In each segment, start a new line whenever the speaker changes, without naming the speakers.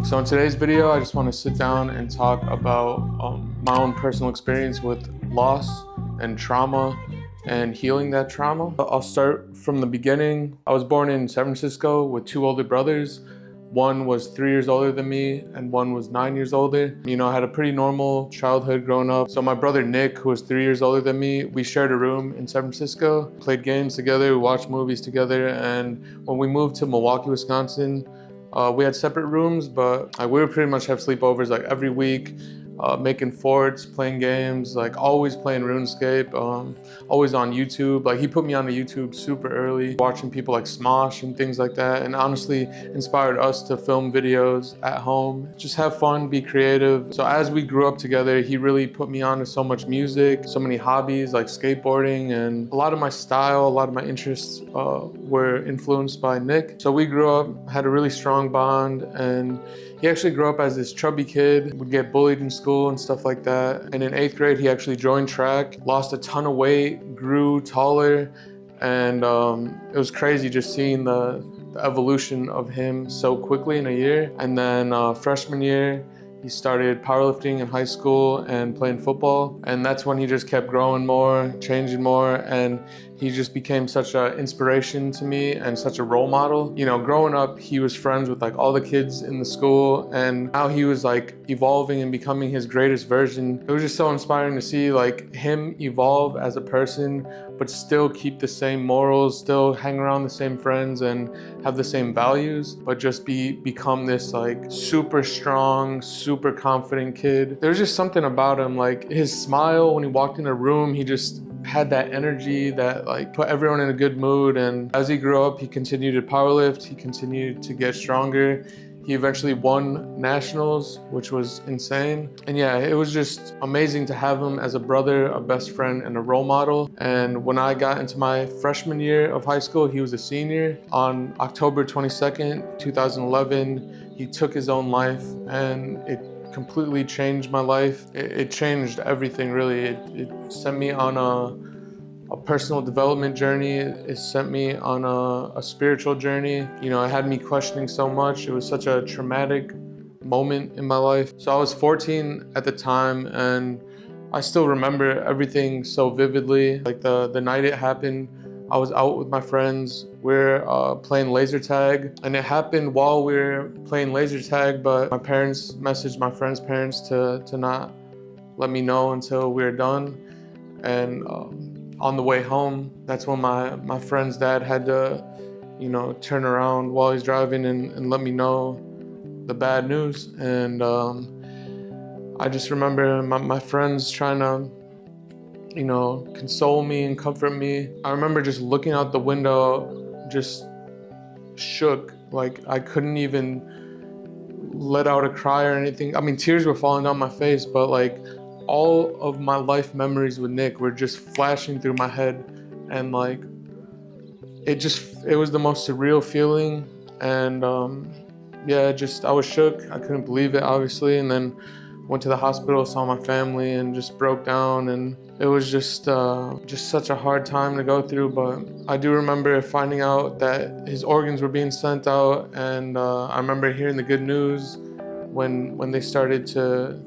So in today's video, I just want to sit down and talk about my own personal experience with loss and trauma and healing that trauma. I'll start from the beginning. I was born in San Francisco with two older brothers. One was 3 years older than me and one was 9 years older. You know, I had a pretty normal childhood growing up. So my brother Nick, who was 3 years older than me, we shared a room in San Francisco, played games together, we watched movies together. And when we moved to Milwaukee, Wisconsin, we had separate rooms, but we would pretty much have sleepovers like every week, making forts, playing games, like always playing RuneScape, always on YouTube. Like he put me onto YouTube super early, watching people like Smosh and things like that, and honestly inspired us to film videos at home, just have fun, be creative. So as we grew up together, he really put me on to so much music, so many hobbies like skateboarding, and a lot of my style, a lot of my interests were influenced by Nick. So we grew up, had a really strong bond, and he actually grew up as this chubby kid, would get bullied in school and stuff like that. And in 8th grade, he actually joined track, lost a ton of weight, grew taller, and it was crazy just seeing the evolution of him so quickly in a year. And then freshman year, he started powerlifting in high school and playing football. And that's when he just kept growing more, changing more, and he just became such an inspiration to me and such a role model. You know, growing up, he was friends with like all the kids in the school, and now he was like evolving and becoming his greatest version. It was just so inspiring to see like him evolve as a person, but still keep the same morals, still hang around the same friends and have the same values, but just become this like super strong, super confident kid. There's just something about him, like his smile when he walked in a room, he just had that energy that like put everyone in a good mood. And as he grew up, he continued to powerlift, he continued to get stronger. He eventually won nationals, which was insane. And yeah, it was just amazing to have him as a brother, a best friend, and a role model. And when I got into my freshman year of high school, he was a senior. On October 22nd, 2011, he took his own life, and it completely changed my life. It changed everything, really. It sent me on a personal development journey. It sent me on a spiritual journey. You know, it had me questioning so much. It was such a traumatic moment in my life. So I was 14 at the time, and I still remember everything so vividly. Like the night it happened, I was out with my friends. We're playing laser tag, and it happened while we were playing laser tag, but my parents messaged my friends' parents to not let me know until we were done. And on the way home, that's when my friend's dad had to, you know, turn around while he's driving and let me know the bad news. And I just remember my friends trying to, you know, console me and comfort me. I remember just looking out the window, just shook. Like I couldn't even let out a cry or anything. I mean, tears were falling down my face, but like all of my life memories with Nick were just flashing through my head. And like, it was the most surreal feeling. And yeah, I was shook. I couldn't believe it, obviously. And then went to the hospital, saw my family, and just broke down. And it was just such a hard time to go through. But I do remember finding out that his organs were being sent out, and I remember hearing the good news when they started to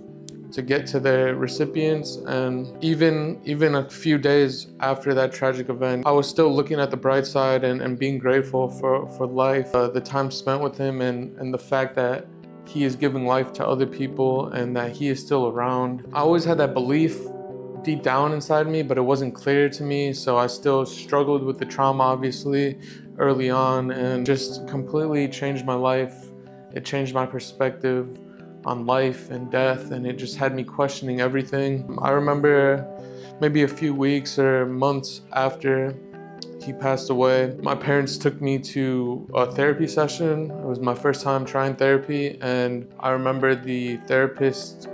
get to their recipients. And even a few days after that tragic event, I was still looking at the bright side and being grateful for life, the time spent with him, and the fact that he is giving life to other people and that he is still around. I always had that belief deep down inside me, but it wasn't clear to me. So I still struggled with the trauma, obviously, early on, and just completely changed my life. It changed my perspective on life and death, and it just had me questioning everything. I remember maybe a few weeks or months after he passed away, my parents took me to a therapy session. It was my first time trying therapy, and I remember the therapist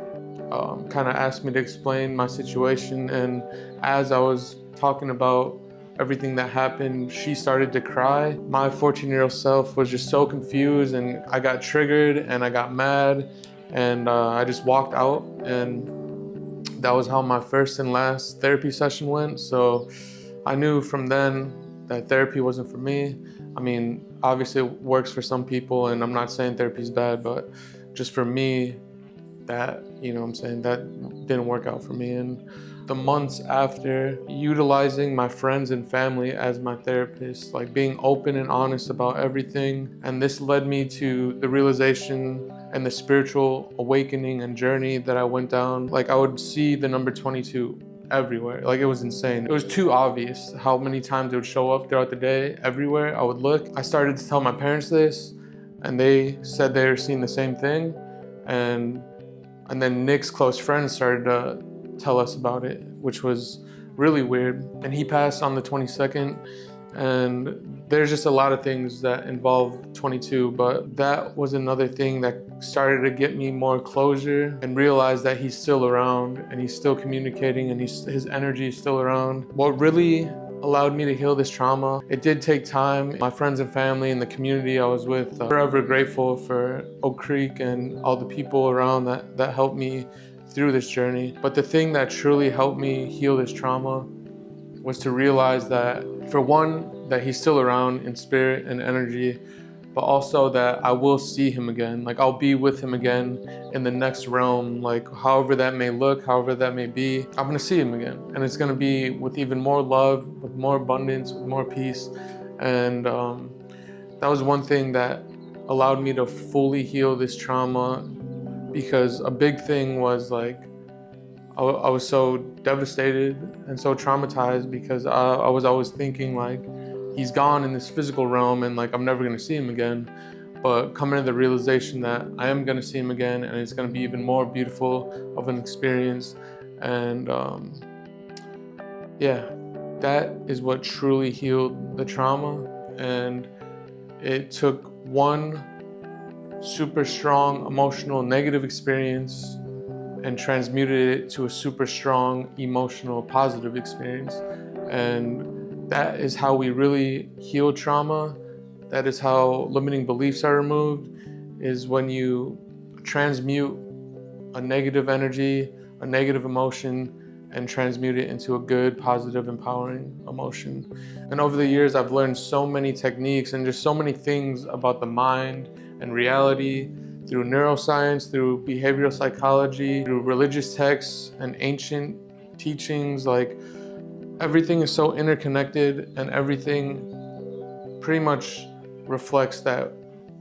kind of asked me to explain my situation, and as I was talking about everything that happened, she started to cry. My 14-year-old self was just so confused, and I got triggered and I got mad, and I just walked out, and that was how my first and last therapy session went. So I knew from then that therapy wasn't for me. I mean, obviously it works for some people, and I'm not saying therapy's bad, but just for me, that, you know what I'm saying, that didn't work out for me. And the months after, utilizing my friends and family as my therapist, like being open and honest about everything. And this led me to the realization and the spiritual awakening and journey that I went down. Like, I would see the number 22 everywhere. Like, it was insane. It was too obvious how many times it would show up throughout the day. Everywhere I would look, I started to tell my parents this, and they said they were seeing the same thing. And then Nick's close friends started to tell us about it, which was really weird. And he passed on the 22nd, and there's just a lot of things that involve 22, but that was another thing that started to get me more closure and realize that he's still around and he's still communicating and his energy is still around. What really allowed me to heal this trauma, it did take time. My friends and family and the community I was with, forever grateful for Oak Creek and all the people around that helped me through this journey. But the thing that truly helped me heal this trauma was to realize that, for one, that he's still around in spirit and energy, but also that I will see him again. Like, I'll be with him again in the next realm. Like, however that may look, however that may be, I'm gonna see him again. And it's gonna be with even more love, with more abundance, with more peace. And that was one thing that allowed me to fully heal this trauma, because a big thing was, like, I was so devastated and so traumatized because I was always thinking, like, he's gone in this physical realm and, like, I'm never gonna see him again. But coming to the realization that I am gonna see him again, and it's gonna be even more beautiful of an experience. And yeah, that is what truly healed the trauma. And it took one super strong emotional negative experience and transmuted it to a super strong emotional positive experience. And that is how we really heal trauma. That is how limiting beliefs are removed, is when you transmute a negative energy, a negative emotion, and transmute it into a good, positive, empowering emotion. And over the years, I've learned so many techniques and just so many things about the mind and reality, through neuroscience, through behavioral psychology, through religious texts and ancient teachings. Like, everything is so interconnected, and everything pretty much reflects that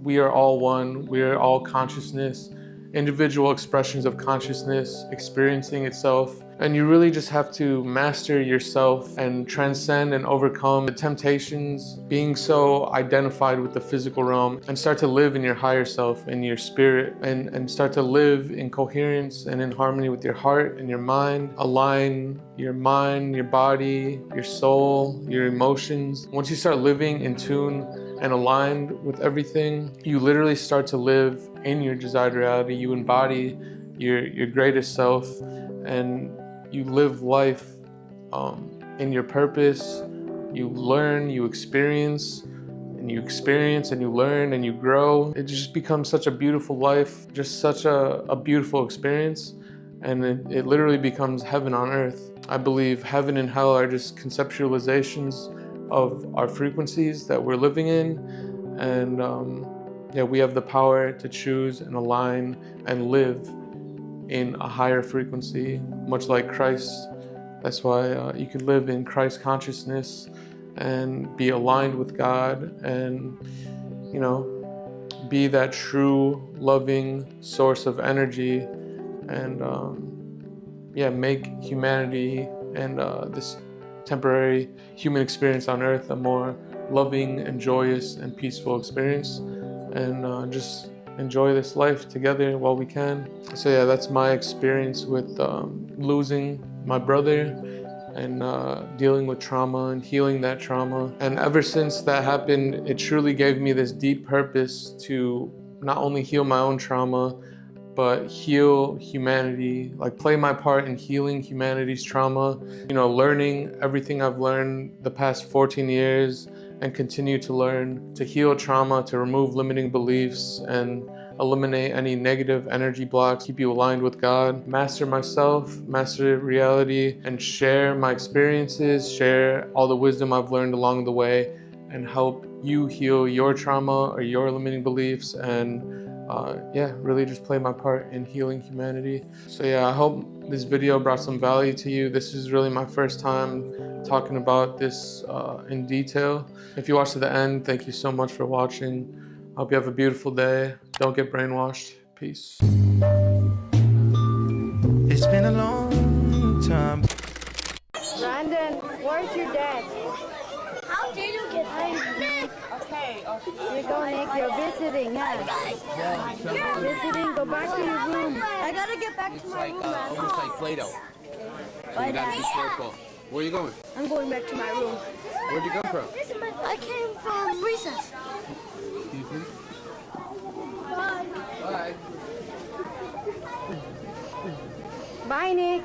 we are all one, we are all consciousness, individual expressions of consciousness experiencing itself. And you really just have to master yourself and transcend and overcome the temptations, being so identified with the physical realm, and start to live in your higher self, in your spirit, and start to live in coherence and in harmony with your heart and your mind. Align your mind, your body, your soul, your emotions. Once you start living in tune and aligned with everything, you literally start to live in your desired reality. You embody your greatest self, and you live life in your purpose. You learn, you experience, and you learn and you grow. It just becomes such a beautiful life, just such a beautiful experience. And it literally becomes heaven on earth. I believe heaven and hell are just conceptualizations of our frequencies that we're living in. And yeah, we have the power to choose and align and live in a higher frequency, much like Christ. That's why you can live in Christ consciousness and be aligned with God, and, you know, be that true loving source of energy, and yeah, make humanity and this temporary human experience on earth a more loving and joyous and peaceful experience. And just enjoy this life together while we can. So yeah, that's my experience with losing my brother and dealing with trauma and healing that trauma. And ever since that happened, it truly gave me this deep purpose to not only heal my own trauma, but heal humanity, like play my part in healing humanity's trauma. You know, learning everything I've learned the past 14 years and continue to learn, to heal trauma, to remove limiting beliefs, and eliminate any negative energy blocks, keep you aligned with God, master myself, master reality, and share my experiences, share all the wisdom I've learned along the way, and help you heal your trauma or your limiting beliefs, and yeah, really just play my part in healing humanity. So yeah, I hope this video brought some value to you. This is really my first time talking about this in detail. If you watched to the end, thank you so much for watching. I hope you have a beautiful day. Don't get brainwashed. Peace.
It's been a long time.
Brandon, where's your dad?
How did you get there?
Okay. You're going, Nick. You're visiting, huh? Visiting. Go back to your room.
I gotta get back to my room.
Almost like Play-Doh. So you gotta be careful. Where are you going?
I'm going back to my room.
Where'd you come from?
I came from recess.
Bye.
Bye, Nick.